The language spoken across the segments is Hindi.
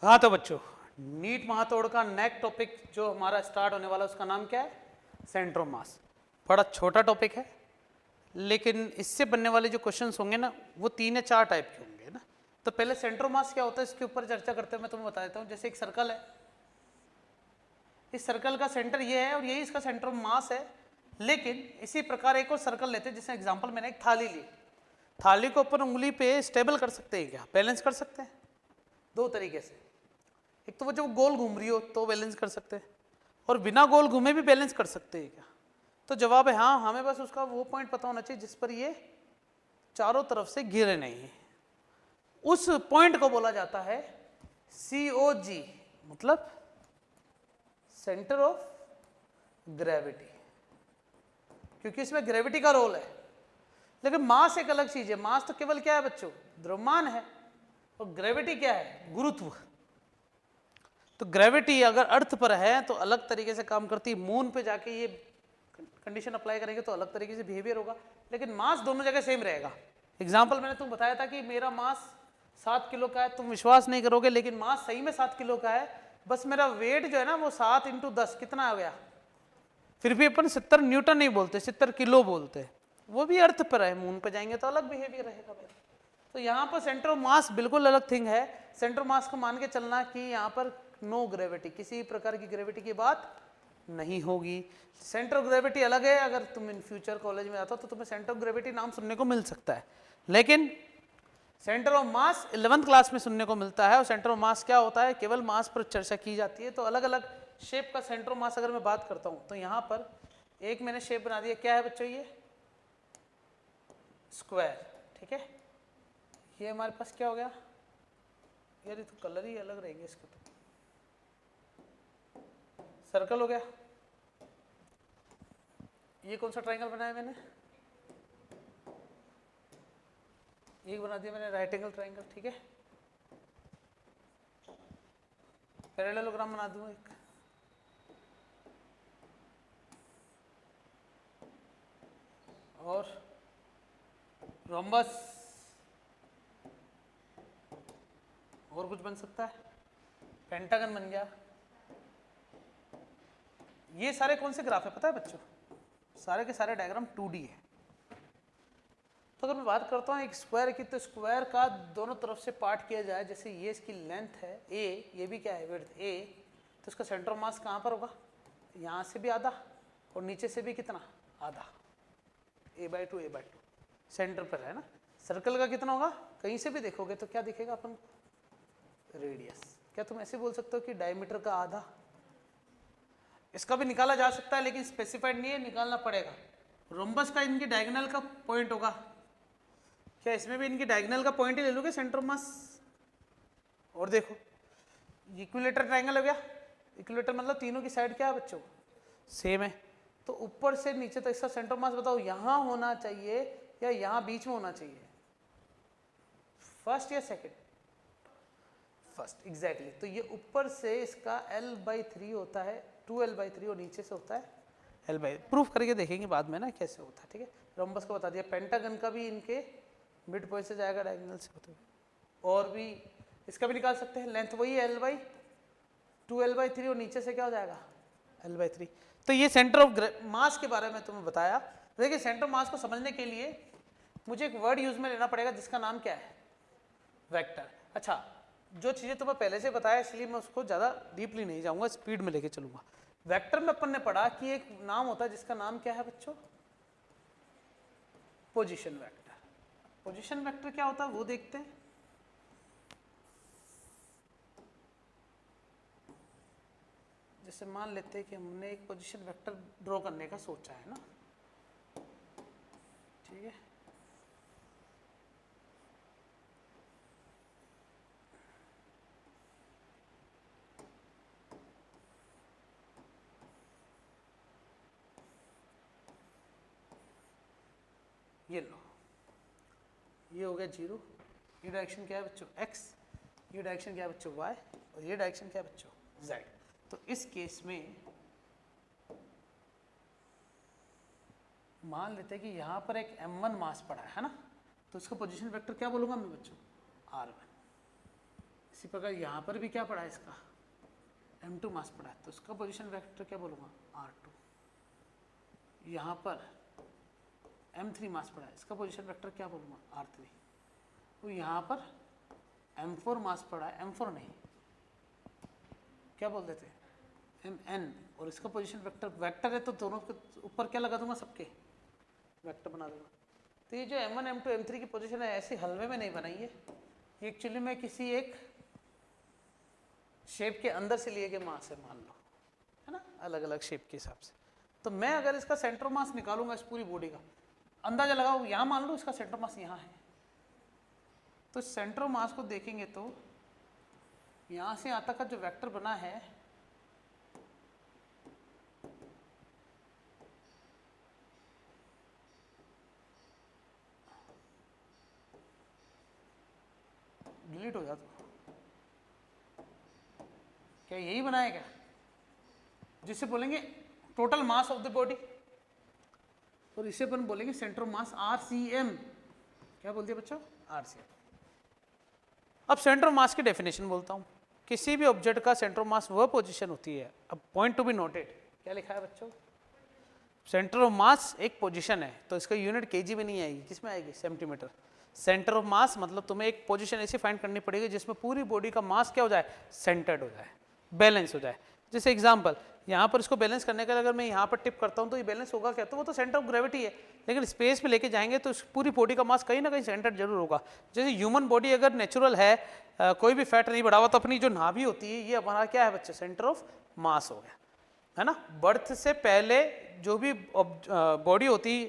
हाँ तो बच्चों, नीट महातोड़ का नेक्स्ट टॉपिक जो हमारा स्टार्ट होने वाला है उसका नाम क्या है? Centre of mass. बड़ा छोटा टॉपिक है, लेकिन इससे बनने वाले जो क्वेश्चंस होंगे ना वो 3 या 4 टाइप के होंगे ना। तो पहले सेंटर ऑफ मास क्या होता है इसके ऊपर चर्चा करते हैं। मैं तुम्हें बता देता हूँ। जैसे एक सर्कल है, इस सर्कल का सेंटर ये है और यही इसका सेंटर ऑफ मास है। लेकिन इसी प्रकार एक और सर्कल लेते हैं, जैसे एग्जाम्पल मैंने एक थाली ली। थाली को ऊपर उंगली पे स्टेबल कर सकते हैं क्या? बैलेंस कर सकते हैं दो तरीके से। एक तो वो जब गोल घूम रही हो तो बैलेंस कर सकते हैं, और बिना गोल घूमे भी बैलेंस कर सकते हैं क्या? तो जवाब है हाँ। हमें बस उसका वो पॉइंट पता होना चाहिए जिस पर ये चारों तरफ से गिरे नहीं है। उस पॉइंट को बोला जाता है COG, मतलब सेंटर ऑफ ग्रेविटी, क्योंकि इसमें ग्रेविटी का रोल है। लेकिन मास एक अलग चीज है। मास तो केवल क्या है बच्चों? द्रव्यमान है। और ग्रेविटी क्या है? गुरुत्व। तो ग्रेविटी अगर अर्थ पर है तो अलग तरीके से काम करती है। मून पे जाके ये कंडीशन अप्लाई करेंगे तो अलग तरीके से बिहेवियर होगा, लेकिन मास दोनों जगह सेम रहेगा। एग्जाम्पल मैंने तुम बताया था कि मेरा मास 7 किलो का है। तुम विश्वास नहीं करोगे, लेकिन मास सही में 7 किलो का है, बस मेरा वेट जो है ना वो 7 × 10 कितना आ गया। फिर भी अपन 70 न्यूटन नहीं बोलते, 70 किलो बोलते। वो भी अर्थ पर है, मून पर जाएंगे तो अलग बिहेवियर रहेगा मेरा। तो यहाँ पर सेंटर ऑफ मास बिल्कुल अलग थिंग है। सेंटर ऑफ मास को मान के चलना कि यहाँ पर नो ग्रेविटी, किसी प्रकार की ग्रेविटी की बात नहीं होगी। सेंटर ऑफ ग्रेविटी अलग है। अगर तुम इन फ्यूचर कॉलेज में आता हो तो तुम्हें सेंटर ऑफ ग्रेविटी नाम सुनने को मिल सकता है, लेकिन centre of mass 11th class में सुनने को मिलता है। और सेंटर ऑफ मास क्या होता है, केवल मास पर चर्चा की जाती है। तो अलग अलग शेप का सेंटर ऑफ मास अगर मैं बात करता हूँ तो यहाँ पर एक मैंने शेप बना दिया। क्या है बच्चों? ये स्क्वायर, ठीक है। ये हमारे पास क्या हो गया यार? ये तो कलर ही अलग रहेंगे इसके। तो सर्कल हो गया। ये कौन सा ट्रायंगल बनाया मैंने? ये बना दिया मैंने राइट एंगल ट्रायंगल, ठीक है। पैरेललोग्राम बना दूं एक। और रोम्बस, और कुछ बन सकता है? पेंटागन बन गया। ये सारे कौन से ग्राफ है पता है बच्चों? सारे के सारे डायग्राम 2D है। तो अगर मैं बात करता हूँ एक स्क्वायर की, तो स्क्वायर का दोनों तरफ से पार्ट किया जाए। जैसे ये इसकी लेंथ है A, ये भी क्या है? Width A। तो इसका सेंटर ऑफ मास कहाँ पर होगा? यहाँ से भी आधा और नीचे से भी कितना? आधा। A/2 A/2 सेंटर पर है ना। सर्कल का कितना होगा? कहीं से भी देखोगे तो क्या दिखेगा अपन? रेडियस। क्या तुम ऐसे बोल सकते हो कि डायमीटर का आधा? इसका भी निकाला जा सकता है, लेकिन स्पेसिफाइड नहीं है, निकालना पड़ेगा। रोम्बस का इनकी डायगोनल का पॉइंट होगा। क्या इसमें भी इनकी डायगोनल का पॉइंट ही ले लोगे सेंटर ऑफ मास? और देखो, इक्विलेटर ट्रायंगल हो गया। इक्विलेटर मतलब तीनों की साइड क्या है बच्चों? सेम है। तो ऊपर से नीचे तक इसका सेंटर ऑफ मास बताओ, यहां होना चाहिए या यहां बीच में होना चाहिए? फर्स्ट या सेकंड? First, exactly. तो ये ऊपर से इसका L/3 होता है, 2L/3, और नीचे से होता है L/, प्रूफ करके देखेंगे बाद में ना कैसे होता है, ठीक है। रोम्बस को बता दिया। पेंटागन का भी इनके मिड पॉइंट से जाएगा डायगोनल से होते हुए। और भी इसका भी निकाल सकते हैं। लेंथ वही है L/2L/3, और नीचे से क्या हो जाएगा? L/3। तो ये सेंटर ऑफ मास के बारे में तुम्हें बताया। देखिए, सेंटर ऑफ मास को समझने के लिए मुझे एक वर्ड यूज में लेना पड़ेगा जिसका नाम क्या है? वेक्टर। अच्छा, जो चीजें तुम्हें पहले से बताया इसलिए मैं उसको ज्यादा डीपली नहीं जाऊंगा, स्पीड में लेके चलूंगा। वेक्टर में अपन ने पढ़ा कि एक नाम होता है जिसका नाम क्या है बच्चों? Position vector. पोजीशन वेक्टर क्या होता है वो देखते हैं। जैसे मान लेते हैं कि हमने एक पोजीशन वेक्टर ड्रॉ करने का सोचा है ना, ठीक है। ये लो, ये हो गया 0। ये डायरेक्शन क्या है बच्चों? x। ये डायरेक्शन क्या है बच्चों? y। और ये डायरेक्शन क्या है बच्चों? z। तो इस केस में मान लेते हैं कि यहाँ पर एक m1 मास पड़ा है ना, तो इसका पोजीशन वेक्टर क्या बोलूँगा मैं बच्चों? r1। इसी प्रकार यहाँ पर भी क्या पड़ा है इसका m2 मास पड़ा है, तो इसका पोजीशन वेक्टर क्या बोलूँगा r2। यहाँ पर m3 मास पड़ा है, इसका पोजीशन वेक्टर क्या बोलूँगा r3। तो यहाँ पर m4 मास पड़ा है, m4 नहीं क्या बोल देते mn, और इसका पोजीशन वेक्टर है तो दोनों के ऊपर क्या लगा दूंगा, सबके वेक्टर बना दूंगा। तो ये जो m1 m2 m3 की पोजीशन है ऐसे हलवे में नहीं बनाई है, एक्चुअली में किसी एक शेप के अंदर से लिए गए मास है, मान लो है ना, अलग अलग शेप के हिसाब से। तो मैं अगर इसका सेंटर मास निकालूंगा इस पूरी बॉडी का, अंदाजा लगाओ, यहाँ मान लो इसका सेंटर मास यहाँ है, तो सेंटर मास को देखेंगे तो यहाँ से यहाँ तक का जो वेक्टर बना है डिलीट हो जाता, क्या यही बनाया क्या, जिसे बोलेंगे total mass of the body, और इसे अपन बोलेंगे सेंटर मास RCM। क्या बोल दिया बच्चों, RCM। अब सेंटर मास की डेफिनेशन बोलता हूं, किसी भी ऑब्जेक्ट का सेंटर मास वह पोजीशन होती है, अब पॉइंट टू बी नोटेड, क्या लिखा है बच्चों, सेंटर ऑफ मास एक पोजीशन है, तो इसका यूनिट केजी में नहीं आएगी, किसमें आएगी, सेंटीमीटर। सेंटर ऑफ मास मतलब तुम्हें एक पोजीशन ऐसी फाइंड करनी पड़ेगी जिसमें पूरी बॉडी का मास क्या हो जाए, सेंटर्ड हो जाए, बैलेंस हो जाए। जैसे एग्जांपल, यहाँ पर इसको बैलेंस करने के लिए अगर मैं यहाँ पर टिप करता हूँ तो ये बैलेंस होगा क्या, तो वो तो सेंटर ऑफ ग्रेविटी है, लेकिन स्पेस में लेके जाएंगे तो पूरी बॉडी का मास कहीं ना कहीं सेंटर्ड जरूर होगा। जैसे ह्यूमन बॉडी अगर नेचुरल है, कोई भी फैट नहीं बढ़ा हुआ, तो अपनी जो नाभि होती है ये हमारा क्या है बच्चे, सेंटर ऑफ मास हो गया, है ना। बर्थ से पहले जो भी बॉडी होती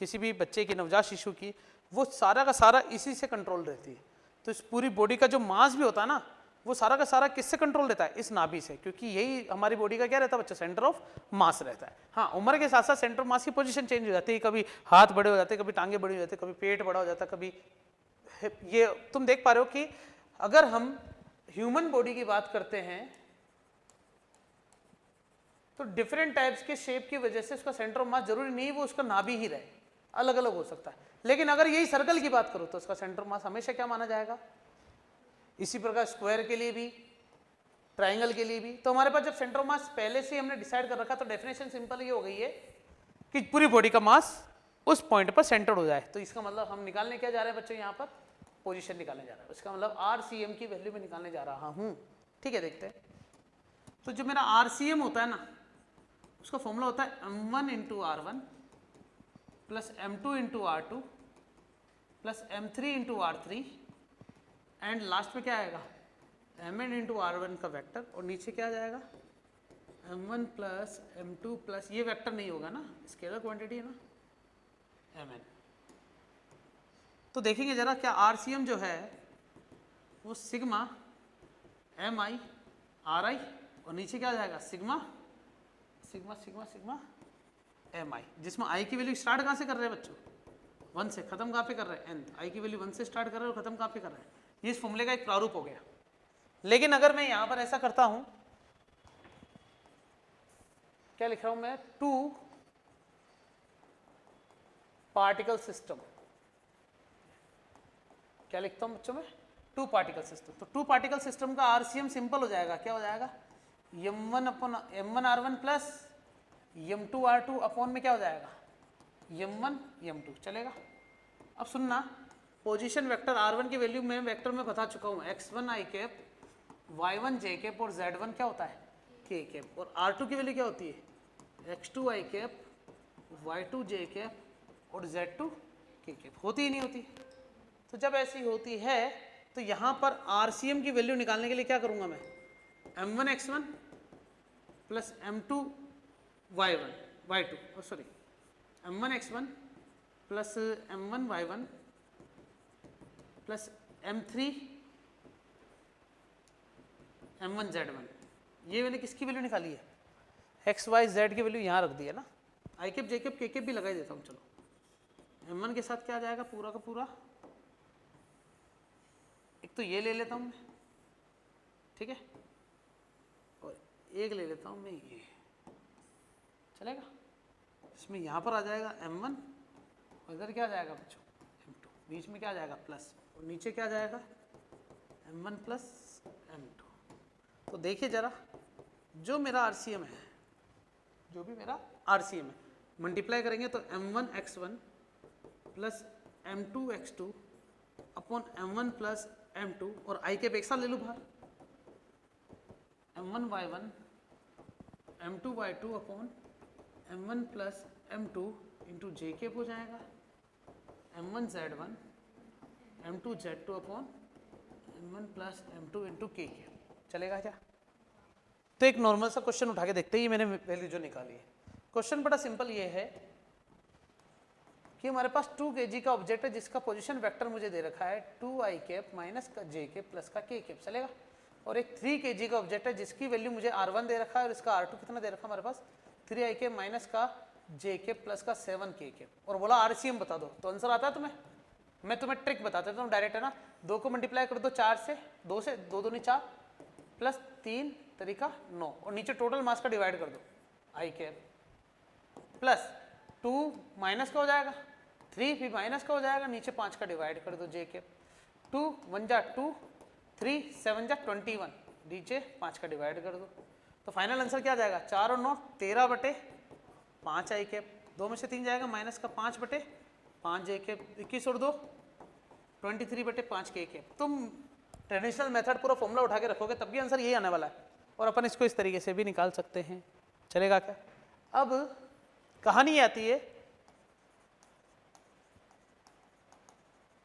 किसी भी बच्चे की, नवजात शिशु की, वो सारा का सारा इसी से कंट्रोल रहती है। तो इस पूरी बॉडी का जो मास भी होता है ना, वो सारा का सारा किससे कंट्रोल रहता है, इस नाभि से, क्योंकि यही हमारी बॉडी का क्या रहता है बच्चा, सेंटर ऑफ मास रहता है। हाँ, उम्र के साथ साथ सेंटर मास की पोजीशन चेंज हो जाती है, कभी हाथ बड़े हो जाते हैं, कभी टांगे बड़ी हो जाती है, कभी पेट बड़ा हो जाता है, कभी ये तुम देख पा रहे हो कि अगर हम ह्यूमन बॉडी की बात करते हैं तो डिफरेंट टाइप्स के शेप की वजह से उसका सेंटर ऑफ मास जरूरी नहीं वो उसका नाभि ही रहे, अलग अलग हो सकता है। लेकिन अगर यही सर्कल की बात करो तो उसका सेंटर मास हमेशा क्या माना जाएगा, इसी प्रकार स्क्वायर के लिए भी, ट्राइंगल के लिए भी। तो हमारे पास जब सेंटर ऑफ मास पहले से हमने डिसाइड कर रखा, तो डेफिनेशन सिंपल ये हो गई है कि पूरी बॉडी का मास उस पॉइंट पर सेंटर्ड हो जाए। तो इसका मतलब हम निकालने क्या जा रहे हैं बच्चों, यहाँ पर पोजीशन निकालने जा रहा है, इसका मतलब RCM की वैल्यू में निकालने जा रहा हूँ। ठीक है, देखते हैं। तो जो मेरा RCM होता है ना, उसका फॉर्मूला होता है m1 into R1 plus m2 into R2 plus m3 into R3 and last में क्या आएगा, mn इंटू R1 का वेक्टर, और नीचे क्या आ जाएगा m1 प्लस m2 प्लस, ये वेक्टर नहीं होगा ना, स्केलर क्वांटिटी है ना, mn। तो देखेंगे जरा, क्या RCM जो है वो सिग्मा mi ri, और नीचे क्या आ जाएगा sigma sigma sigma sigma mi, जिसमें i की वैल्यू स्टार्ट कहाँ से कर रहे हैं बच्चों, 1 से, खत्म कहाँ पे कर रहे हैं, n। i की वैल्यू 1 से स्टार्ट कर रहे हैं और खत्म कहाँ पे कर रहे हैं, ये इस फॉर्मूले का एक प्रारूप हो गया। लेकिन अगर मैं यहां पर ऐसा करता हूं, क्या लिख रहा हूं मैं, 2 पार्टिकल सिस्टम, क्या लिखता हूं बच्चों में, 2 पार्टिकल सिस्टम। तो 2 पार्टिकल सिस्टम का RCM सिंपल हो जाएगा, क्या हो जाएगा, m1 upon m1 R1 plus m2 R2 upon में क्या हो जाएगा, m1 m2, चलेगा। अब सुनना, पोजीशन वेक्टर R1 की वैल्यू में वेक्टर में बता चुका हूँ, x1 i cap, y1 j cap और z1 क्या होता है k कैप, और R2 की वैल्यू क्या होती है, x2 i cap, y2 j cap और z2 k कैप, होती ही नहीं होती। तो जब ऐसी होती है तो यहाँ पर RCM की वैल्यू निकालने के लिए क्या करूँगा मैं, m1 x1 plus m2 y2 sorry m1 x1 plus m1 y1 plus m3 m1 z1, ये मैंने किसकी वैल्यू निकाली है, x y z की वैल्यू यहाँ रख दी है ना, i cap j cap k cap भी लगा देता हूँ। चलो m1 के साथ क्या आ जाएगा, पूरा का पूरा, एक तो ये ले लेता हूँ मैं, ठीक है, और एक ले लेता हूँ मैं ये, चलेगा। इसमें यहाँ पर आ जाएगा m1 और इधर क्या आ जाएगा बच्चों m2, बीच में क्या आ जाएगा प्लस, और नीचे क्या आ जाएगा m1 प्लस m2। तो देखिए जरा, जो मेरा RCM है, जो भी मेरा RCM है, मल्टीप्लाई करेंगे तो m1x1 plus m2x2 upon m1 plus m2, और i के एक साथ ले लूँ बाहर, m1y1 m2y2 upon m1 plus m2 into J cap हो जाएगा, m1z1 m2z2 upon m1 plus m2 into K cap. चलेगा क्या? तो एक नॉर्मल सा क्वेश्चन उठा के देखते ही मैंने वैल्यू जो निकाली है। क्वेश्चन बड़ा सिंपल ये है कि हमारे पास 2 kg का ऑब्जेक्ट है जिसका पोजीशन वेक्टर मुझे दे रखा है 2i कैप माइनस का जे कैप प्लस का के कैप। चलेगा? और एक 3 kg का ऑब्जेक्ट है जिसकी वैल्यू मुझे R1 दे रखा है और इसका R2 कितना दे रखा है हमारे पास 3i कैप माइनस का जे कैप प्लस का 7k कैप, और बोला RCM बता दो। तो आंसर आता है तुम्हें? मैं तुम्हें ट्रिक बताता हूँ डायरेक्ट, है ना। 2 को मल्टीप्लाई कर दो 4 से, 2 से 2 दूनी 4 प्लस 3 तरीका 9, और नीचे टोटल मास का डिवाइड कर दो i कैप प्लस 2 माइनस का हो जाएगा, 3 भी माइनस का हो जाएगा, नीचे 5 का डिवाइड कर दो जे कैप, 2 1 जा 2, 3 7 जा 21, नीचे 5 का डिवाइड कर दो। तो फाइनल आंसर क्या जाएगा? 4 और 9 13 बटे 5 आई कैप, 2 में से 3 जाएगा माइनस का 5 बटे 5 जे कैप, 21 और 2 23 बटे 5 के कैप। तुम ट्रेडिशनल मेथड पूरा फॉर्मूला उठा के रखोगे तब भी आंसर यही आने वाला है, और अपन इसको इस तरीके से भी निकाल सकते हैं। चलेगा क्या? अब कहानी आती है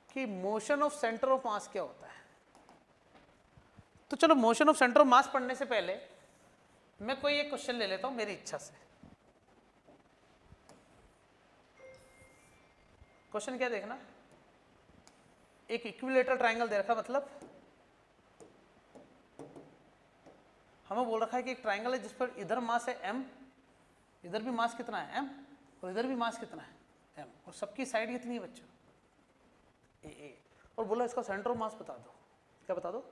कि motion of centre of mass क्या होता है। तो चलो motion of centre of mass पढ़ने से पहले मैं कोई एक क्वेश्चन ले लेता हूं मेरी इच्छा से। क्वेश्चन क्या देखना, एक इक्विलेटरल ट्रायंगल दे रखा, मतलब हमें बोल रखा है कि एक ट्रायंगल है जिस पर इधर मास है m, इधर भी मास कितना है m, और इधर भी मास कितना है m, और सबकी साइड कितनी है बच्चों? a, और बोला इसका सेंटर ऑफ मास बता दो। क्या बता दो?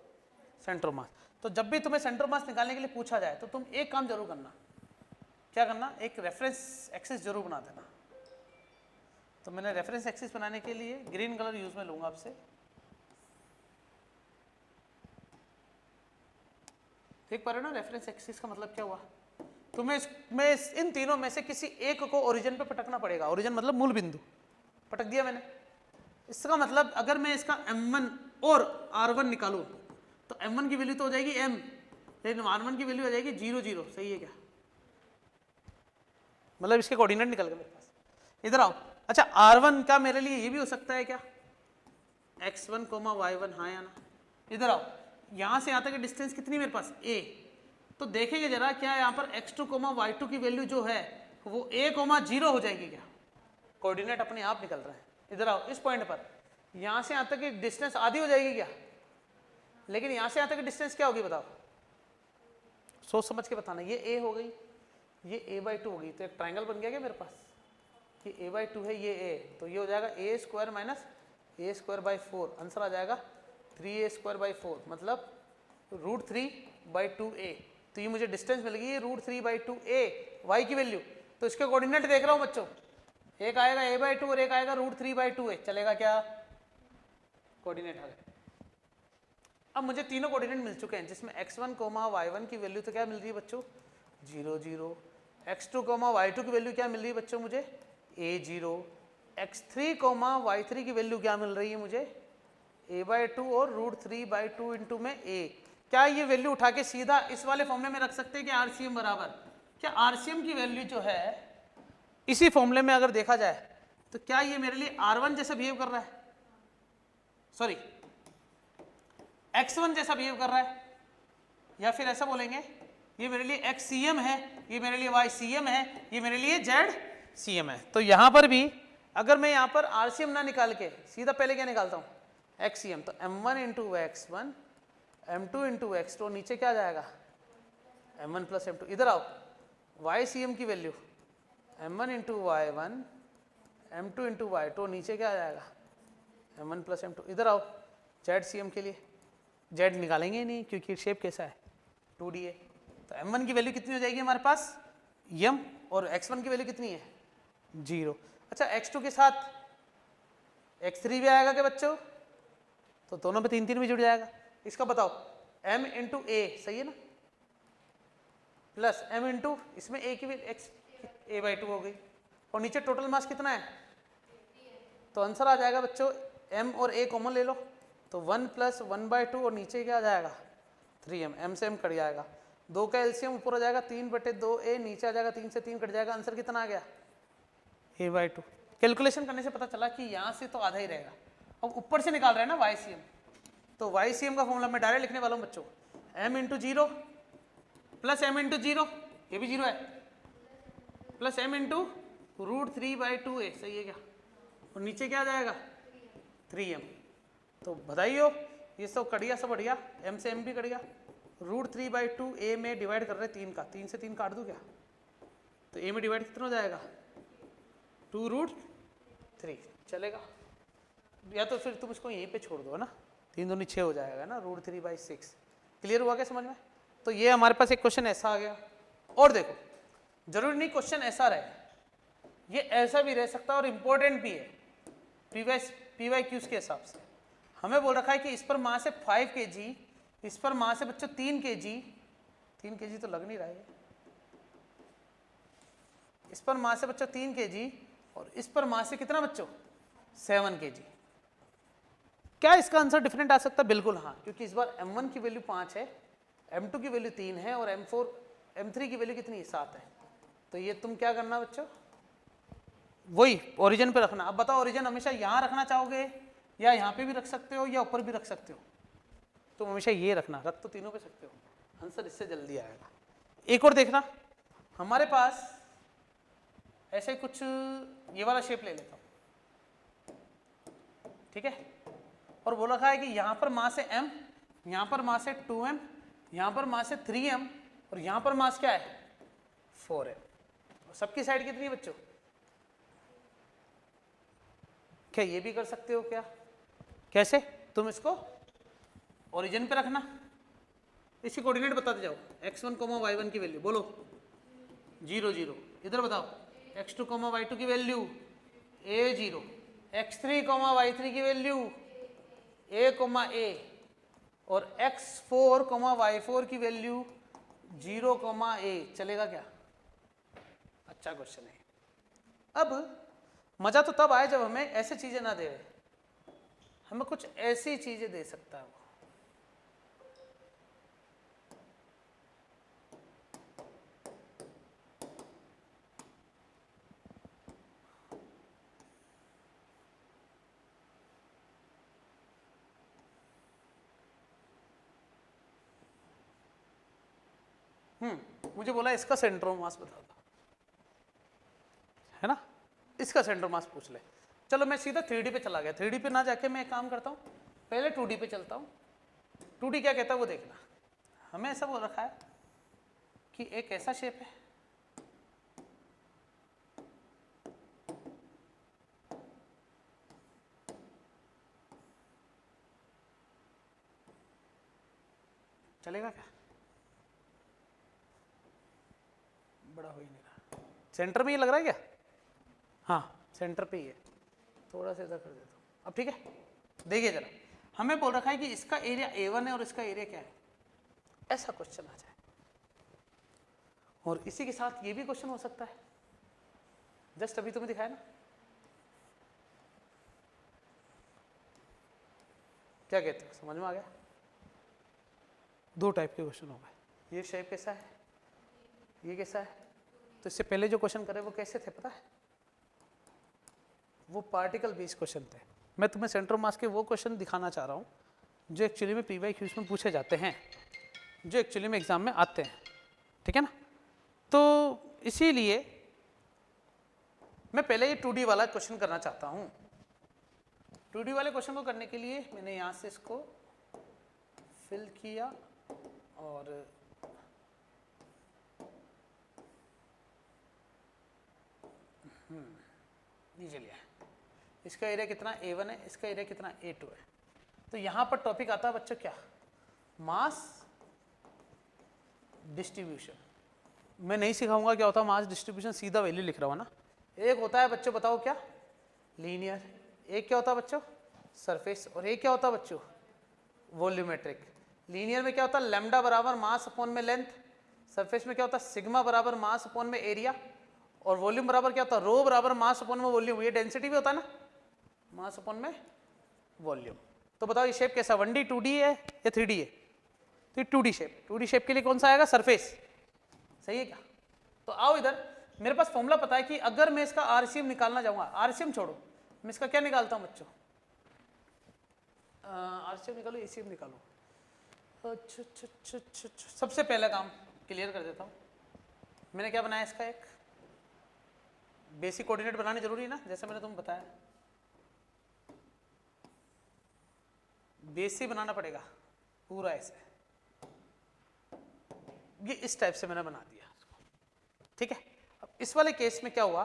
Centre of mass. तो जब भी तुम्हें सेंटर ऑफ मास निकालने के लिए पूछा जाए तो तुम एक काम जरूर करना। क्या करना? एक रेफरेंस एक्सिस जरूर बना देना। तो मैंने रेफरेंस एक्सिस बनाने के लिए ग्रीन कलर यूज में लूंगा आपसे। देख पा रहे हो ना रेफरेंस एक्सिस का मतलब क्या हुआ? तुम्हें इन तीनों में से किसी एक को ओरिजिन पे पटकना पड़ेगा। ओरिजिन मतलब मूल बिंदु, पटक दिया मैंने। इसका मतलब अगर मैं इसका m1 और r1 निकालूं तो m1 की वैल्यू तो हो जाएगी m, लेकिन r1 की वैल्यू हो जाएगी 0 0। सही है क्या? मतलब इसके कोऑर्डिनेट निकल गए मेरे पास। इधर आओ। अच्छा r1 का मेरे लिए ये भी हो सकता है क्या? x1, y1, हाँ या ना? इधर आओ। यहां से यहां तक डिस्टेंस कितनी मेरे पास? a। तो देखेंगे जरा क्या यहाँ पर x2, y2 की वैल्यू जो है वो a, 0 हो जाएगी क्या? कोऑर्डिनेट अपने आप निकल रहा है। इधर आओ। इस पॉइंट पर यहां से यहां तक की डिस्टेंस आधी हो जाएगी क्या? लेकिन यहां से यहां तक की डिस्टेंस क्या होगी बताओ? सोच समझ के बताना। ये a हो गई, ये a/2 हो गई, तो एक ट्राइंगल बन गया क्या मेरे पास? ये a/2 है, ये a, तो ये हो जाएगा a² माइनस a²/4। आंसर आ जाएगा 3a²/4, मतलब √3/2a। तो ये मुझे डिस्टेंस मिल गई √3/2a, y की वैल्यू। तो इसके कोऑर्डिनेट देख रहा हूं बच्चों, एक आएगा a/2 और एक आएगा √3/2a। चलेगा क्या? कोऑर्डिनेट आ गए। अब मुझे तीनों कोऑर्डिनेट मिल चुके हैं, जिसमें x1, y1 की वैल्यू तो क्या मिल रही है बच्चों? 0 0। x2, y2 की वैल्यू क्या मिल रही है बच्चों मुझे? a0। x3, y3 की वैल्यू क्या मिल रही है मुझे? a/2 और √3/2 इंटू में a। क्या ये वैल्यू उठा के सीधा इस वाले फॉर्मूले में रख सकते हैं कि RCM बराबर? क्या RCM की वैल्यू जो है इसी फॉर्मूले में अगर देखा जाए तो क्या ये मेरे लिए R1 जैसा बिहेव कर रहा है? सॉरी, x1 जैसा बिहेव कर रहा है, या फिर ऐसा बोलेंगे ये मेरे लिए XCM है, ये मेरे लिए YCM है, ये मेरे लिए ZCM है। तो यहां पर भी अगर मैं यहां पर RCM ना निकाल के सीधा पहले क्या निकालता हूं? XCM। तो m1 into x1, m2 into x2, नीचे क्या आ जाएगा? m1 plus m2। इधर आओ। YCM की value m1 into y1, m2 into y2, नीचे क्या आ जाएगा? m1 plus m2। इधर आओ। ZCM के लिए Z निकालेंगे नहीं क्योंकि शेप कैसा है? 2D है। तो m1 की वैल्यू कितनी हो जाएगी हमारे पास? m, और x1 की वैल्यू कितनी है? 0। अच्छा x2 के साथ x3 भी आएगा क्या बच्चों? तो दोनों पे 3 3 भी जुड़ जाएगा। इसका बताओ m इंटू ए, सही है ना, प्लस m इंटू इसमें a की वैल्यू x a/2 हो गई, और नीचे टोटल मास कितना है, तो आंसर आ जाएगा बच्चों m और a कॉमन ले लो, तो 1 + 1/2 और नीचे क्या आ जाएगा 3m, m से m कट जाएगा, 2 का एलसीएम ऊपर हो जाएगा 3/2a, नीचे आ जाएगा 3 से 3 कट जाएगा, आंसर कितना आ गया a/2। कैलकुलेशन करने से पता चला कि यहाँ से तो आधा ही रहेगा, अब ऊपर से निकाल रहे हैं ना YCM, तो YCM का फॉर्मूला मैं डायरेक्ट लिखने वाला हूँ बच्चों, m into 0 plus m into 0, ये भी 0 है, प्लस m इंटू √3/2a, सही है क्या, और नीचे क्या आ जाएगा 3m, तो बधाई हो, ये सब कट गया, सब बढ़िया, m से m भी कट गया, √3/2a में डिवाइड कर रहे 3 का, 3 से 3 काट दूं क्या, तो a में डिवाइड कितना हो जाएगा 2√3, चलेगा, या तो फिर तुम इसको यहीं पे छोड़ दो ना, 3 दूनी 6 हो जाएगा ना, √3/6, क्लियर हुआ क्या समझ में। तो ये हमारे पास एक क्वेश्चन ऐसा आ गया, और देखो जरूरी नहीं क्वेश्चन ऐसा रहे, ये ऐसा भी रह सकता है और इम्पोर्टेंट भी है PYQs के हिसाब से। हमें बोल रखा है कि इस पर मास है 5 kg, इस पर मास है बच्चों 3 kg, 3 kg तो लग नहीं रहा है, इस पर मास है बच्चों 3 kg और इस पर मास है कितना बच्चों 7 kg। क्या इसका आंसर डिफरेंट आ सकता है, बिल्कुल हाँ, क्योंकि इस बार m1 की वैल्यू 5 है, m2 की वैल्यू 3 है और m3 की वैल्यू कितनी है 7 है, तो ये तुम क्या करना बच्चों, वही ओरिजिन पे रखना। अब बताओ ओरिजिन हमेशा यहाँ रखना चाहोगे या यहाँ पे भी रख सकते हो या ऊपर भी रख सकते हो, तुम हमेशा ये रखना, रख तो तीनों पे सकते हो, आंसर इससे जल्दी आएगा। एक और देखना, हमारे पास ऐसे कुछ ये वाला शेप ले लेता हूँ, ठीक है, और बोला रखा है कि यहाँ पर मास है m, यहाँ पर मास है 2m, यहाँ पर मास है 3m और यहाँ पर मास क्या है 4m, सबकी साइड कितनी है बच्चों, क्या ये भी कर सकते हो क्या, कैसे, तुम इसको ओरिजिन पे रखना, इसकी कोऑर्डिनेट बताते जाओ, x1, y1 की वैल्यू बोलो 0 0, इधर बताओ x2, y2 की वैल्यू a0, x3, y3 की वैल्यू a, और x4, y4 की वैल्यू 0, a, चलेगा क्या, अच्छा क्वेश्चन है। अब मजा तो तब आए जब हमें ऐसे चीजें ना दे, हमें कुछ ऐसी चीजें दे सकता है वो, मुझे बोला इसका सेंटर ऑफ मास बता दो, है ना, इसका सेंटर मास पूछ ले। चलो मैं सीधा 3D पे चला गया, 3D पे ना जाके मैं एक काम करता हूँ, पहले 2D पे चलता हूँ। 2D क्या कहता है वो देखना, हमें ऐसा बोल रखा है कि एक ऐसा शेप है, चलेगा क्या, बड़ा हो ही नहीं रहा, सेंटर में ये लग रहा है क्या, हाँ सेंटर पे ही है, थोड़ा सा इधर कर देता हूँ। अब ठीक है, देखिए जरा, हमें बोल रखा है कि इसका एरिया A1 है और इसका एरिया क्या है, ऐसा क्वेश्चन आ जाए, और इसी के साथ ये भी क्वेश्चन हो सकता है, जस्ट अभी तुम्हें दिखाया ना, क्या कहते हो, समझ में आ गया। 2 टाइप के क्वेश्चन हो गए, ये शेप कैसा है, ये कैसा है, तो इससे पहले जो क्वेश्चन करे वो कैसे थे पता है, वो पार्टिकल बेस्ड क्वेश्चन थे। मैं तुम्हें सेंटर ऑफ मास के वो क्वेश्चन दिखाना चाह रहा हूँ जो एक्चुअली में PYQs में पूछे जाते हैं, जो एक्चुअली में एग्जाम में आते हैं, ठीक है ना। तो इसीलिए मैं पहले ये 2D वाला क्वेश्चन करना चाहता हूँ। 2D वाले क्वेश्चन को करने के लिए मैंने यहाँ से इसको फिल किया और नीचे लिया, इसका एरिया कितना A1 है, इसका एरिया कितना A2 है। तो यहाँ पर टॉपिक आता है बच्चों क्या, मास डिस्ट्रीब्यूशन। मैं नहीं सिखाऊंगा क्या होता है मास डिस्ट्रीब्यूशन, सीधा वैल्यू लिख रहा हूँ ना। एक होता है बच्चों बताओ क्या, लीनियर, एक क्या होता है बच्चों सरफेस, और एक क्या होता है बच्चों वॉल्यूमेट्रिक। लीनियर में क्या होता है, लैम्डा बराबर मास अपॉन में लेंथ, सरफेस में क्या होता है, सिग्मा बराबर मास अपॉन में एरिया, और वॉल्यूम बराबर क्या होता है, रो बराबर मास अपॉन में वॉल्यूम। ये डेंसिटी भी होता है ना, मास अपॉन में वॉल्यूम। तो बताओ ये शेप कैसा, 1D 2D है या 3D है? तो ये 2D शेप, 2D शेप के लिए कौन सा आएगा, सरफेस। सही है क्या? तो आओ इधर, मेरे पास फॉर्मूला पता है कि अगर मैं इसका आरसीएम निकालना चाहूंगा, आरसीएम छोड़ो, मैं इसका क्या निकालता हूं बच्चों, आरसीएम निकालो, एसीएम निकालो। अच्छा, सबसे पहला काम क्लियर कर देता हूँ। मैंने क्या बनाया, इसका एक बेसिक कोऑर्डिनेट बनाने जरूरी है ना, जैसे मैंने तुम्हें बताया बेसिक बनाना पड़ेगा पूरा ऐसे, ये इस टाइप से मैंने बना दिया, ठीक है। अब इस वाले केस में क्या हुआ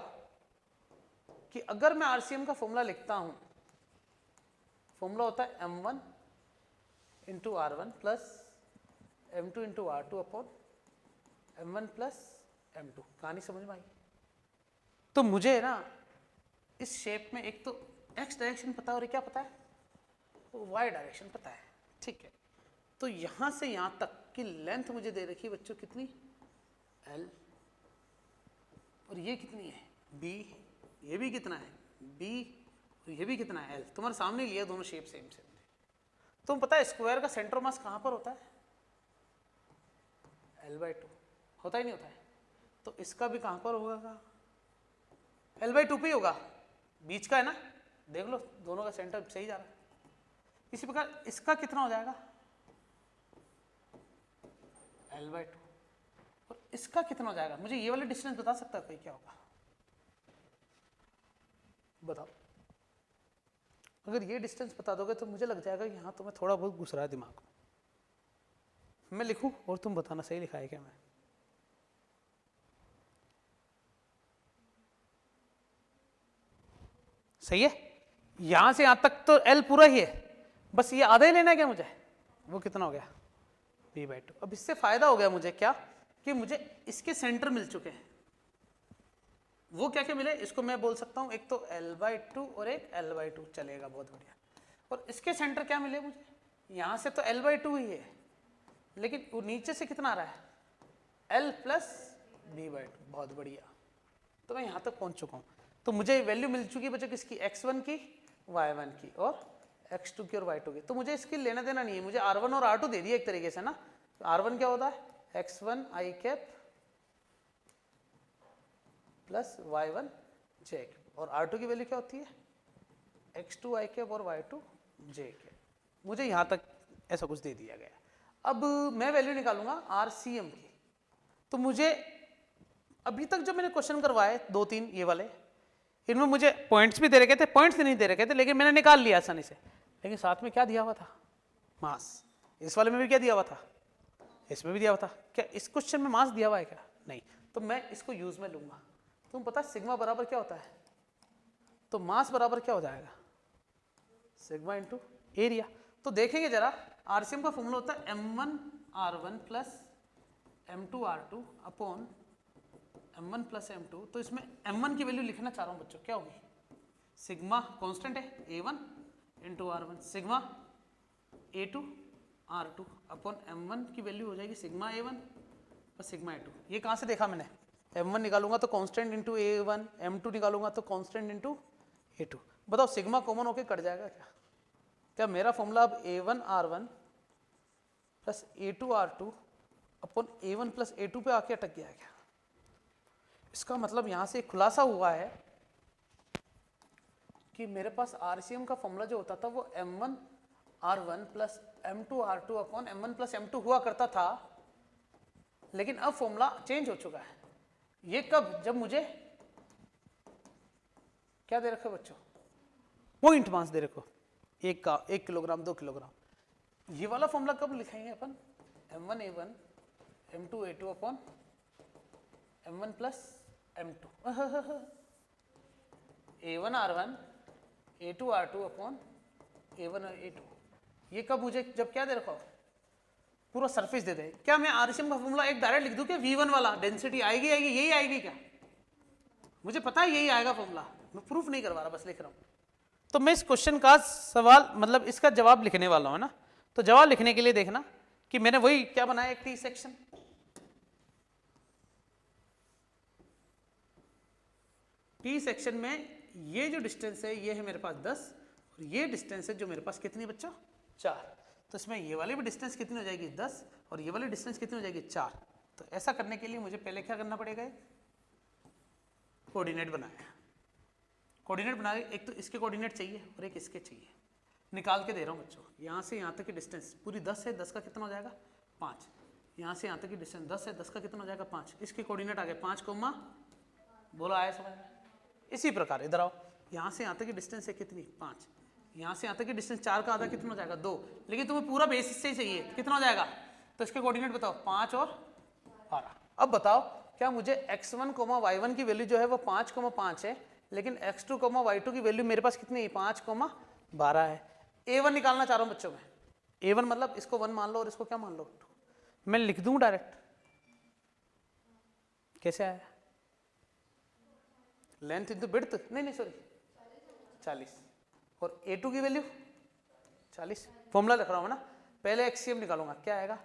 कि अगर मैं आरसीएम का फॉर्मूला लिखता हूं, फॉर्मूला होता है m1 into r1 plus m2 into r2 upon m1 plus m2। कहानी समझ में आई? तो मुझे ना इस शेप में एक तो x डायरेक्शन पता है और क्या पता है, y डायरेक्शन पता है, ठीक है। तो यहां से यहां तक की लेंथ मुझे दे रखी है बच्चों, कितनी, l, और ये कितनी है, b, ये भी कितना है, b, और ये भी कितना है, l। तुम्हारे सामने लिया, दोनों शेप सेम सेम। तुम पता है स्क्वायर का सेंटर मास कहां पर होता है, l/2 होता ही नहीं होता है। तो इसका भी कहां पर होगा, l/2 पे ही होगा, बीच का है ना, देख लो दोनों का सेंटर सही जा रहा है। इसी प्रकार इसका कितना हो जाएगा, l/2, और इसका कितना हो जाएगा, मुझे ये वाला डिस्टेंस बता सकता है कोई, क्या होगा बताओ। अगर ये डिस्टेंस बता दोगे तो मुझे लग जाएगा कि हाँ तुम्हें थोड़ा बहुत घुस रहा है दिमाग में। मैं लिखूं और तुम बताना सही लिखा है क्या मैं, सही है। यहां से यहां तक तो l पूरा ही है, बस ये आधा ही लेना है क्या मुझे, वो कितना हो गया, b/2। अब इससे फायदा हो गया मुझे क्या, कि मुझे इसके सेंटर मिल चुके हैं। वो क्या क्या मिले, इसको मैं बोल सकता हूं एक तो l/2 और एक l/2, चलेगा, बहुत बढ़िया। और इसके सेंटर क्या मिले मुझे, यहां से तो l/2 ही है, लेकिन वो नीचे से कितना आ रहा है, l प्लस b/2, बहुत बढ़िया। तो मैं यहां तक पहुंच चुका हूं। तो मुझे वैल्यू मिल चुकी है बच्चों किसकी, x1 की, y1 की, और x2 की और y2 की। तो मुझे इसकी लेना देना नहीं है, मुझे r1 और r2 दे दिया एक तरीके से ना। तो r1 क्या होता है, x1 i cap plus y1 j cap, और r2 की वैल्यू क्या होती है, x2 i कैप और y2 j कैप। मुझे यहां तक ऐसा कुछ दे दिया गया। अब मैं वैल्यू निकालूंगा आरसीएम की। तो मुझे अभी तक जो मैंने क्वेश्चन करवाए 2-3 ये वाले, इनमें मुझे पॉइंट्स भी दे रखे थे, पॉइंट्स नहीं दे रखे थे, लेकिन मैंने निकाल लिया आसानी से। लेकिन साथ में क्या दिया हुआ था, मास। इस वाले में भी क्या दिया हुआ था, इसमें भी दिया हुआ था। क्या इस क्वेश्चन में मास दिया हुआ है क्या, नहीं। तो मैं इसको यूज में लूंगा। तुम पता सिग्मा बराबर क्या होता है, तो मास बराबर क्या हो जाएगा, सिग्मा इंटू एरिया। तो देखेंगे जरा, आरसीएम का फॉर्मूला होता है m1 r1 plus m2 r2 upon m1 plus m2। तो इसमें m1 की वैल्यू लिखना चाह रहा हूं बच्चों, क्या होगी, सिग्मा कांस्टेंट है a1 into r1, sigma a2 r2 upon m1 की वैल्यू हो जाएगी सिग्मा a1 और सिग्मा a2। ये कहां से देखा मैंने, m1 निकालूंगा तो कांस्टेंट इंटू a1, m2 निकालूंगा तो कांस्टेंट इंटू a2। बताओ सिग्मा कॉमन होके कट जाएगा क्या, क्या मेरा फॉर्मूला अब a1 r1 plus a2 r2 upon a1 plus a2 पे आके अटक गया है क्या। इसका मतलब यहां से खुलासा हुआ है कि मेरे पास आरसीएम का फॉर्मूला जो होता था वो m1 r1 plus m2 r2 upon m1 plus m2 हुआ करता था, लेकिन अब फॉर्मूला चेंज हो चुका है। ये कब, जब मुझे क्या दे रखो बच्चों, पॉइंट मास दे रखो, 1 किलोग्राम 2 किलोग्राम। ये वाला फॉर्मूला कब लिखेंगे अपन, m1 a1 m2 a2 upon m1 plus m2 a1 r1 a2 r2 upon a1 a2। ये कब मुझे, जब क्या दे रखा हो, पूरा सरफेस दे दे। क्या मैं आरसीएम का फॉर्मूला एक डायरेक्ट लिख दूं कि v1 वाला डेंसिटी आएगी यही आएगी क्या, मुझे पता है यही आएगा फॉर्मूला, मैं प्रूफ नहीं करवा रहा, बस लिख रहा हूं। तो मैं इस क्वेश्चन का सवाल मतलब इसका जवाब लिखने वाला हूं ना। तो जवाब लिखने के लिए देखना कि मैंने वही क्या बनाया, एक टी सेक्शन, टी सेक्शन में ये जो डिस्टेंस है ये है मेरे पास 10 और ये डिस्टेंस है जो मेरे पास कितनी बच्चों 4, तो इसमें ये वाली भी डिस्टेंस कितनी हो जाएगी 10 और ये वाली डिस्टेंस कितनी हो जाएगी 4। तो ऐसा करने के लिए मुझे पहले क्या करना पड़ेगा, कोऑर्डिनेट बनाया, कोऑर्डिनेट बना के एक तो इसके कोऑर्डिनेट चाहिए और एक इसके चाहिए, निकाल के दे रहा हूँ बच्चों। यहाँ से यहाँ तक की डिस्टेंस पूरी 10 है, 10 का कितना हो जाएगा 5, यहाँ से यहाँ तक की डिस्टेंस 10 है, 10 का कितना हो जाएगा 5, इसके कोऑर्डिनेट आ गए 5 कोमा, बोलो आया समझ में। इसी प्रकार इधर आओ, यहाँ से यहाँ तक की डिस्टेंस है कितनी 5, यहाँ से यहाँ तक की डिस्टेंस 4 का आधा कितना हो जाएगा 2, लेकिन तुम्हें पूरा बेसिस से ही चाहिए, कितना हो जाएगा, तो इसके कोऑर्डिनेट बताओ 5 और 12। अब बताओ क्या मुझे x1 y1 की वैल्यू जो है वो 5,5 है, लेकिन x2 y2 की वैल्यू मेरे पास कितनी है 5,12 है। a1 निकालना चाह रहा हूँ बच्चों में, a1 मतलब इसको 1 मान लो और इसको क्या मान लो 2, मैं लिख दूं डायरेक्ट, कैसे आया, लेंथ इंटू विड्थ, नहीं सॉरी 40 और a2 की वैल्यू 40, फॉर्मूला लिख रहा हूँ ना, पहले एक्ससीएम निकालूंगा, क्या आएगा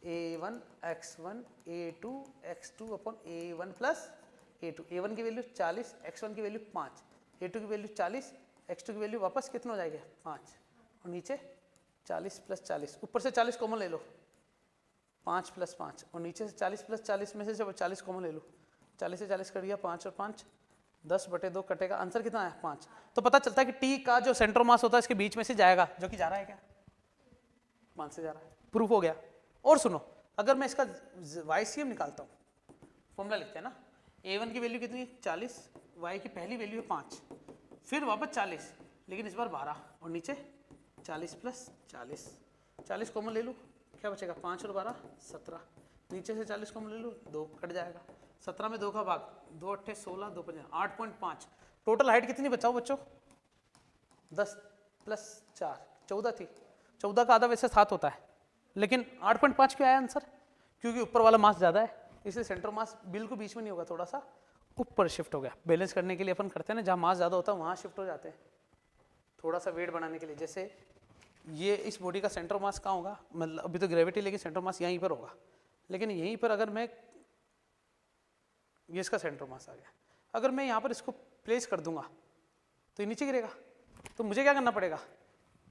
a1 x1 a2 x2 upon a1 plus a2, a1 की वैल्यू 40, x1 की वैल्यू 5, a2 की वैल्यू 40, x2 की वैल्यू वापस कितना हो जाएगा 5 और नीचे 40 प्लस 40, ऊपर से 40 कॉमन ले लो 5 प्लस 5 और नीचे से 40 प्लस 40 में से जब 40 कॉमन ले लो, 40 से 40 कट गया 5 और 5 10/2 कटेगा, आंसर कितना आया 5। तो पता चलता है कि टी का जो सेंटर मास होता है इसके बीच में से जाएगा, जो कि जा रहा है क्या 5 से जा रहा है, प्रूफ हो गया। और सुनो, अगर मैं इसका YCM निकालता हूँ, फॉर्मूला लिखते हैं ना, a1 की वैल्यू कितनी 40, y की पहली वैल्यू है 5, फिर वापस 40, लेकिन इस बार 12 और नीचे 40 प्लस 40, 40 कॉमन ले लूँ, क्या बचेगा 5 और 12 17, नीचे से 40 कॉमन ले लूँ 2 कट जाएगा, 17 में 2 का भाग 2 8 16 2 5 8.5, टोटल हाइट कितनी बचाओ बच्चों 10 प्लस 4 14 थी, 14 का आधा वैसे 7 होता है, लेकिन 8.5 क्यों आया आंसर, क्योंकि ऊपर वाला मास ज़्यादा है, इसलिए सेंटर मास बिल्कुल बीच में नहीं होगा, थोड़ा सा ऊपर शिफ्ट हो गया। बैलेंस करने के लिए अपन करते हैं ना, जहाँ मास ज़्यादा होता है वहाँ शिफ्ट हो जाते हैं, थोड़ा सा वेट बनाने के लिए। जैसे ये इस बॉडी का सेंटर मास कहाँ होगा, मतलब अभी तो ग्रेविटी, लेकिन सेंटर मास यहीं पर होगा, लेकिन यहीं पर अगर मैं ये इसका सेंटर मास आ गया, अगर मैं यहाँ पर इसको प्लेस कर दूंगा तो ये नीचे गिरेगा, तो मुझे क्या करना पड़ेगा,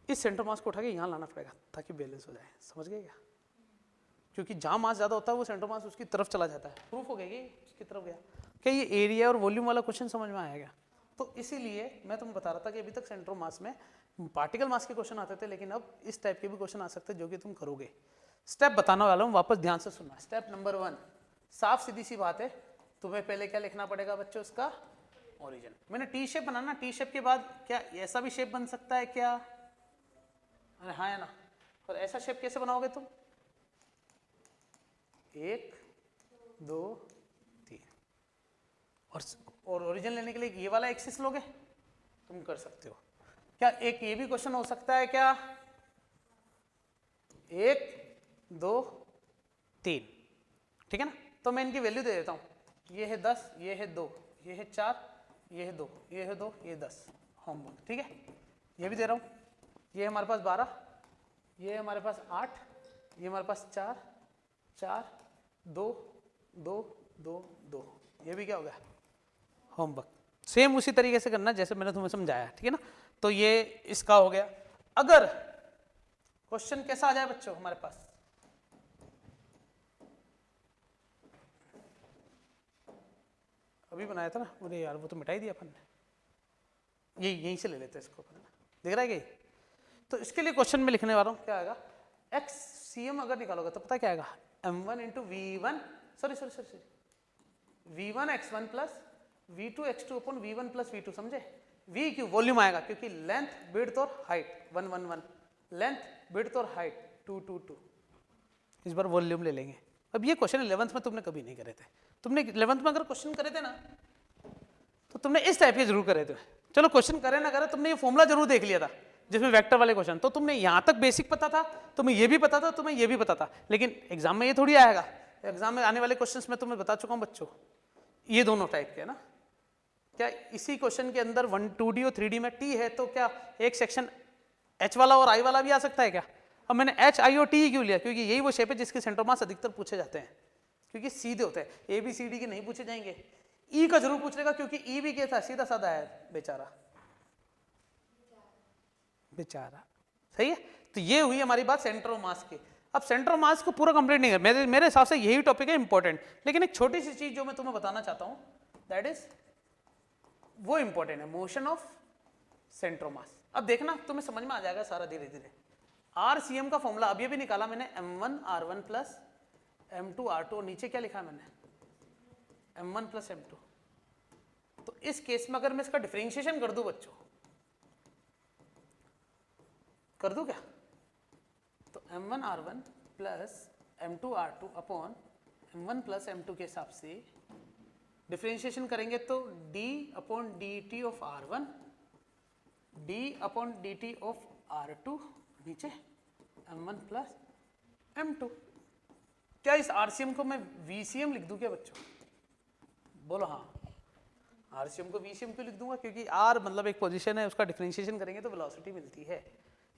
इस सेंटर मास को उठा के यहाँ लाना पड़ेगा ताकि बैलेंस हो जाए, समझ गए क्या, क्योंकि जहाँ मास ज़्यादा होता है वो सेंटर मास उसकी तरफ चला जाता है, प्रूफ हो गया ये उसकी तरफ गया। क्या ये एरिया और वॉल्यूम वाला क्वेश्चन समझ में आया गया। तो इसीलिए मैं तुम्हें बता रहा था कि अभी तक सेंटर मास में पार्टिकल मास के क्वेश्चन आते थे, लेकिन अब इस टाइप के भी क्वेश्चन आ सकते हैं जो कि तुम करोगे। स्टेप बताने वाला हूँ, वापस ध्यान से सुनना। स्टेप नंबर 1, साफ सीधी सी बात है, तुम्हें पहले क्या लिखना पड़ेगा बच्चों, उसका ओरिजिन। मैंने टी शेप बनाना, टी शेप के बाद क्या ऐसा भी शेप बन सकता है क्या, अरे हाँ है ना, और ऐसा शेप कैसे बनाओगे तुम, 1 2 3, और ओरिजिन लेने के लिए ये वाला एक्सिस लोगे, तुम कर सकते हो। क्या एक ये भी क्वेश्चन हो सकता है क्या, 1 2 3, ठीक है ना, तो मैं इनकी वैल्यू दे देता हूँ, ये है 10, ये है 2, ये है 4, ये है 2, ये है 2, ये 10, होमवर्क, ठीक है। ये भी दे रहा हूँ, ये हमारे पास 12, ये हमारे पास 8, ये हमारे पास 4 4 2 2 2 2, ये भी क्या हो गया होमवर्क। सेम उसी तरीके से करना जैसे मैंने तुम्हें समझाया, ठीक है ना। तो ये इसका हो गया। अगर क्वेश्चन कैसा आ जाए बच्चों हमारे पास, अभी बनाया था ना, अरे यार वो तो मिटाई दिया अपन ने, यहीं से ले लेते हैं इसको, दिख रहा है कि। तो इसके लिए क्वेश्चन में लिखने वाला हूँ, क्या आएगा, XCM अगर निकालोगे तो पता क्या आएगा, m1 into V1 sorry V1 x1 plus V2 x2 upon V1 plus V2, समझे। V क्यों, वॉल्यूम आएगा, क्योंकि लेंथ विड्थ और हाइट 1 1 1, लेंथ विड्थ और हाइट 2 2 2, इस बार वॉल्यूम ले लेंगे। अब ये क्वेश्चन 11th में तुमने कभी नहीं करे थे, तुमने 11th में अगर क्वेश्चन करे थे ना तो तुमने इस टाइप के जरूर करे थे। चलो क्वेश्चन करे ना करे, तुमने ये फॉर्मूला जरूर देख लिया था जिसमें वेक्टर वाले क्वेश्चन, तो तुमने यहाँ तक बेसिक पता था, तुम्हें ये भी पता था, तुम्हें ये भी पता था, लेकिन एग्जाम में ये थोड़ी आएगा। एग्जाम में आने वाले क्वेश्चंस में तुम्हें बता चुका हूँ बच्चों, ये दोनों टाइप के है ना। क्या इसी क्वेश्चन के अंदर 1 2D और 3D में T है, तो क्या एक सेक्शन H वाला और I वाला भी आ सकता है क्या, अब मैंने HIOT क्यों लिया, क्योंकि यही वो शेप है जिसके सेंटर मास अधिकतर पूछे जाते हैं, क्योंकि सीधे होते हैं। ABCD के नहीं पूछे जाएंगे, ई का जरूर पूछ लेगा, क्योंकि ई भी क्या था, सीधा साधा है बेचारा, बेचारा। सही है, तो ये हुई हमारी बात सेंटर ऑफ मास की। अब सेंटर ऑफ मास को पूरा कंप्लीट नहीं कर, मेरे हिसाब से यही टॉपिक है इंपॉर्टेंट, लेकिन एक छोटी सी चीज जो मैं तुम्हें बताना चाहता हूं, दैट इज वो इंपॉर्टेंट है, motion of centre of mass. अब देखना तुम्हें समझ में आ जाएगा सारा धीरे धीरे। RCM का फॉर्मूला अभी भी निकाला मैंने, M1R1 प्लस M2R2, और नीचे क्या लिखा है मैंने, M1 प्लस M2। तो इस केस में अगर मैं इसका डिफरेंशिएशन कर दूं बच्चों, कर दूं क्या, तो M1R1 plus M2R2 upon M1 plus M2 के हिसाब से डिफरेंशिएशन करेंगे तो d upon dt of R1, d upon dt of R2, नीचे M1 प्लस M2। क्या इस RCM को मैं VCM लिख दूं क्या बच्चों, बोलो हाँ। RCM को VCM क्यों लिख दूंगा, क्योंकि R मतलब एक पोजीशन है, उसका डिफरेंशिएशन करेंगे तो वेलोसिटी मिलती है,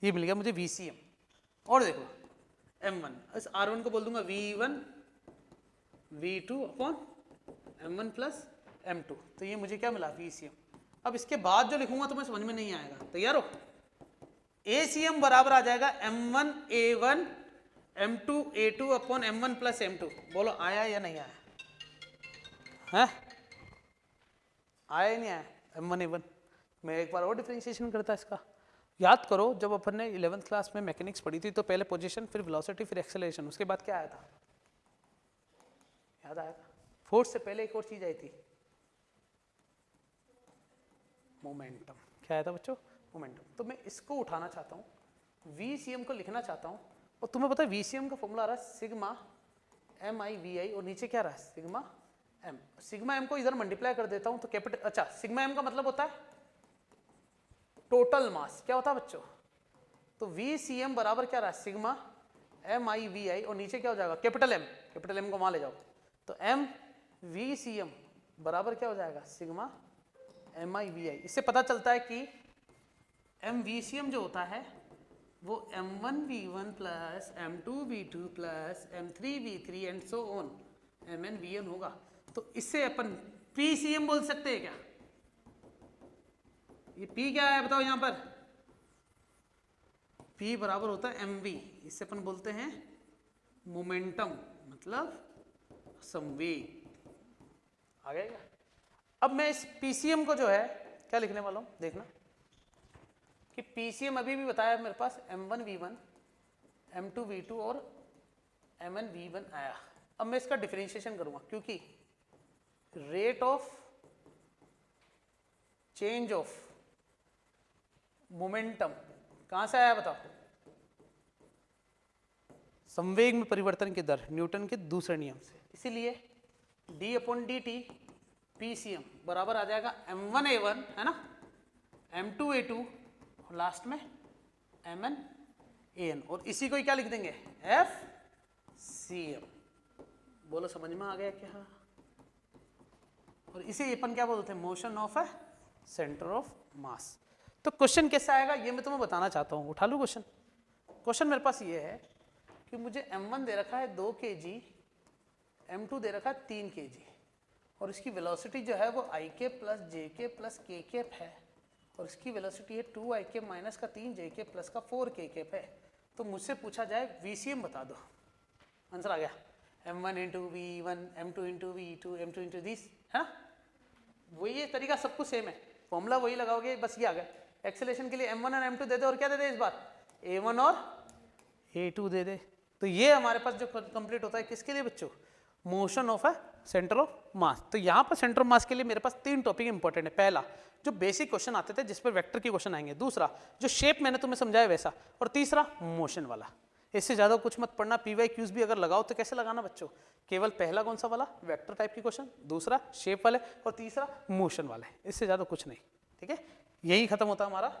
ये मिल गया मुझे VCM। और देखो M1, इस R1 को बोल दूंगा V1 V2 upon M1 plus M2, तो ये मुझे क्या मिला, VCM। अब इसके बाद जो लिखूंगा तुम्हें समझ में नहीं आएगा, तैयार हो। ACM बराबर आ जाएगा M1 A1 M2 A2 upon M1 plus M2। बोलो आया या नहीं आया, है आया ही नहीं आया, M1 A1। मैं एक बार और डिफरेंशिएशन करता इसका, याद करो जब अपन ने 11th क्लास में मैकेनिक्स पढ़ी थी, तो पहले पोजीशन, फिर वेलोसिटी, फिर एक्सेलरेशन, उसके बाद क्या आया था, याद आया था, फोर्स से पहले एक और चीज आई थी, मोमेंटम। क्या आया था बच्चों, मोमेंटम। तो मैं इसको उठाना चाहता हूँ, VCM को लिखना चाहता हूँ, और तुम्हें पता है VCM का फॉर्मूला आ रहा है सिग्मा MI/VI, और नीचे क्या रहा है, सिग्मा M। सिग्मा M को इधर मल्टीप्लाई कर देता हूँ तो कैपिटल, अच्छा सिग्मा M का मतलब होता है टोटल मास। क्या होता है बच्चों, तो VCM बराबर क्या रहा है, सिग्मा MI/VI, और नीचे क्या हो जाएगा, कैपिटल M। कैपिटल M को वहां ले जाओ, तो M VCM बराबर क्या हो जाएगा, सिग्मा MI/VI। इससे पता चलता है कि MVCM जो होता है वो M1V1 plus M2V2 plus M3V3 and so on MNVN होगा। तो इससे अपन PCM बोल सकते हैं क्या, ये P क्या है बताओ यहां पर, P बराबर होता है MV, इससे अपन बोलते हैं मोमेंटम, मतलब संवेग। आ गया क्या। अब मैं इस PCM को जो है क्या लिखने वाला हूं, देखना कि PCM अभी भी बताया मेरे पास M1V1 M2V2 और MNV1 आया। अब मैं इसका डिफरेंशिएशन करूंगा, क्योंकि rate of change of momentum कहां से आया बताओ, संवेग में परिवर्तन की दर, न्यूटन के दूसरे नियम से। इसीलिए d अपॉन dt PCM बराबर आ जाएगा M1 A1, है ना, M2 A2, और लास्ट में MN AN, और इसी को ही क्या लिख देंगे, FCM। बोलो समझ में आ गया क्या। और इसे अपन क्या बोलते हैं, motion of A centre of mass. तो क्वेश्चन कैसा आएगा ये मैं तुम्हें बताना चाहता हूं, उठा लूं क्वेश्चन। क्वेश्चन मेरे पास ये है कि मुझे M1 दे रखा है 2 kg, M2 दे रखा है 3 kg, और इसकी वेलोसिटी जो है वो IK plus JK plus K cap है, और इसकी वेलोसिटी है 2IK माइनस का 3JK प्लस का 4K कैप है। तो मुझसे पूछा जाए VCM बता दो, आंसर आ गया M1 into V1 M2 into V2 M2 into this, है ना। वही तरीका सब कुछ सेम है, फॉर्मूला वही लगाओगे, बस ये आ गया। एक्सेलरेशन के लिए M1 और M2 दे दे, और क्या दे दे इस बार A1 और A2 दे दे। तो ये हमारे पास जो कंप्लीट होता है किसके लिए बच्चों, motion of a centre of mass. तो यहाँ पर सेंटर ऑफ मास के लिए मेरे पास 3 टॉपिक इंपॉर्टेंट है। पहला जो बेसिक क्वेश्चन आते थे जिस पर वेक्टर के क्वेश्चन आएंगे, दूसरा जो शेप मैंने तुम्हें समझाया वैसा, और तीसरा मोशन वाला। इससे ज्यादा कुछ मत पढ़ना। PYQs भी अगर लगाओ तो कैसे लगाना बच्चों, केवल पहला कौन सा वाला, वेक्टर टाइप की क्वेश्चन, दूसरा शेप वाले, और तीसरा मोशन वाले, इससे ज्यादा कुछ नहीं। ठीक है, यही खत्म होता है हमारा